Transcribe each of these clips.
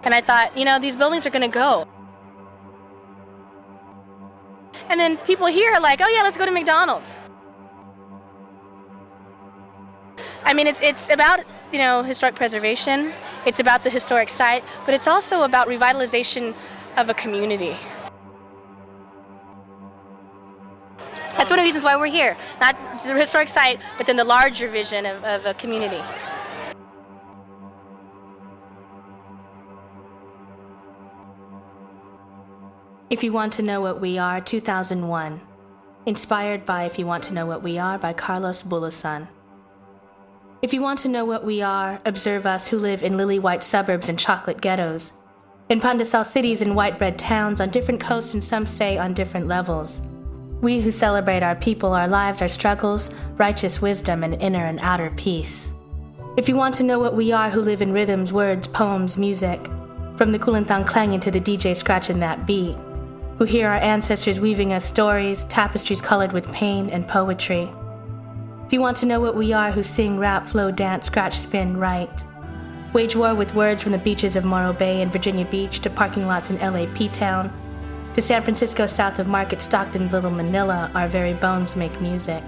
And I thought, these buildings are going to go. And then people here are like, oh yeah, let's go to McDonald's. I mean, it's about, historic preservation. It's about the historic site, but it's also about revitalization of a community. That's one of the reasons why we're here. Not the historic site, but then the larger vision of a community. If You Want to Know What We Are, 2001. Inspired by If You Want to Know What We Are by Carlos Bulasan. If you want to know what we are, observe us who live in lily-white suburbs and chocolate ghettos, in Pandesal cities and white-bread towns, on different coasts and some say on different levels. We who celebrate our people, our lives, our struggles, righteous wisdom, and inner and outer peace. If you want to know what we are who live in rhythms, words, poems, music, from the kulintang clanging to the DJ scratching that beat, who hear our ancestors weaving us stories, tapestries colored with pain and poetry. If you want to know what we are who sing, rap, flow, dance, scratch, spin, write, wage war with words from the beaches of Morro Bay and Virginia Beach to parking lots in LA P-Town, to San Francisco south of Market, Stockton, Little Manila, our very bones make music.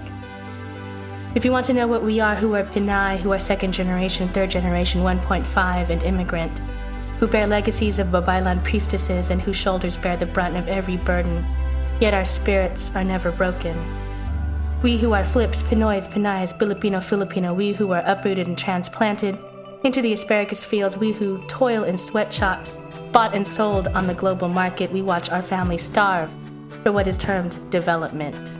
If you want to know what we are who are Pinay, who are second generation, third generation, 1.5 and immigrant, who bear legacies of Babaylan priestesses and whose shoulders bear the brunt of every burden, yet our spirits are never broken. We who are Flips, Pinoys, Pinays, Filipino, we who are uprooted and transplanted into the asparagus fields, we who toil in sweatshops, bought and sold on the global market, we watch our families starve for what is termed development.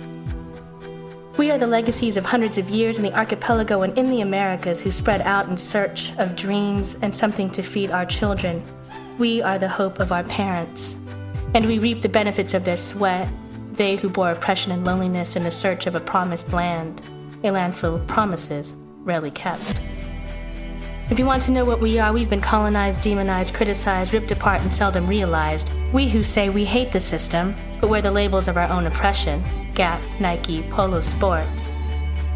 We are the legacies of hundreds of years in the archipelago and in the Americas who spread out in search of dreams and something to feed our children. We are the hope of our parents, and we reap the benefits of their sweat, they who bore oppression and loneliness in the search of a promised land, a land full of promises rarely kept. If you want to know what we are, we've been colonized, demonized, criticized, ripped apart, and seldom realized. We who say we hate the system, but wear the labels of our own oppression, Gap, Nike, Polo Sport.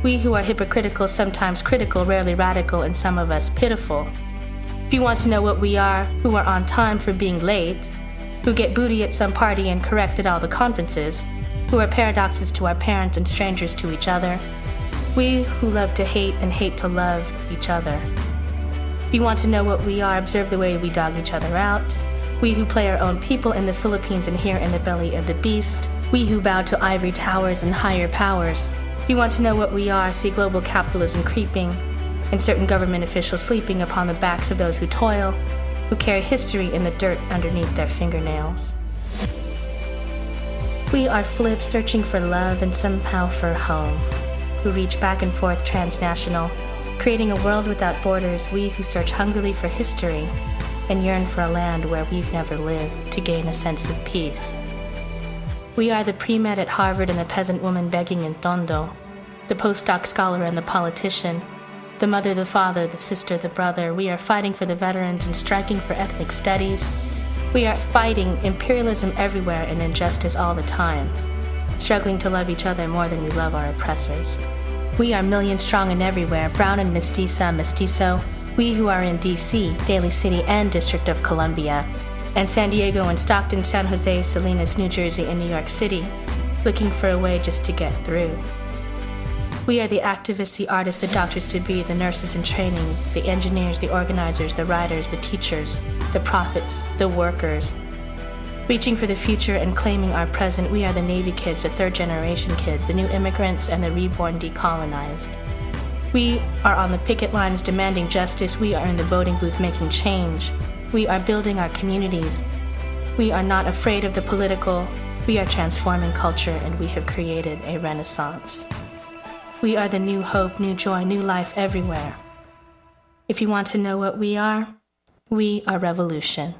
We who are hypocritical, sometimes critical, rarely radical, and some of us pitiful. If you want to know what we are, who are on time for being late, who get booty at some party and correct at all the conferences, who are paradoxes to our parents and strangers to each other. We who love to hate and hate to love each other. If you want to know what we are, observe the way we dog each other out. We who play our own people in the Philippines and here in the belly of the beast. We who bow to ivory towers and higher powers. If you want to know what we are, see global capitalism creeping and certain government officials sleeping upon the backs of those who toil, who carry history in the dirt underneath their fingernails. We are Flips searching for love and somehow for home, who reach back and forth transnational, creating a world without borders. We who search hungrily for history and yearn for a land where we've never lived to gain a sense of peace. We are the pre-med at Harvard and the peasant woman begging in Tondo, the postdoc scholar and the politician, the mother, the father, the sister, the brother. We are fighting for the veterans and striking for ethnic studies. We are fighting imperialism everywhere and injustice all the time, struggling to love each other more than we love our oppressors. We are million strong and everywhere, brown and mestizo. We who are in D.C., Daly City and District of Columbia, and San Diego and Stockton, San Jose, Salinas, New Jersey, and New York City, looking for a way just to get through. We are the activists, the artists, the doctors-to-be, the nurses in training, the engineers, the organizers, the writers, the teachers, the prophets, the workers. Reaching for the future and claiming our present, we are the Navy kids, the third-generation kids, the new immigrants, and the reborn decolonized. We are on the picket lines demanding justice. We are in the voting booth making change. We are building our communities. We are not afraid of the political. We are transforming culture, and we have created a renaissance. We are the new hope, new joy, new life everywhere. If you want to know what we are revolution.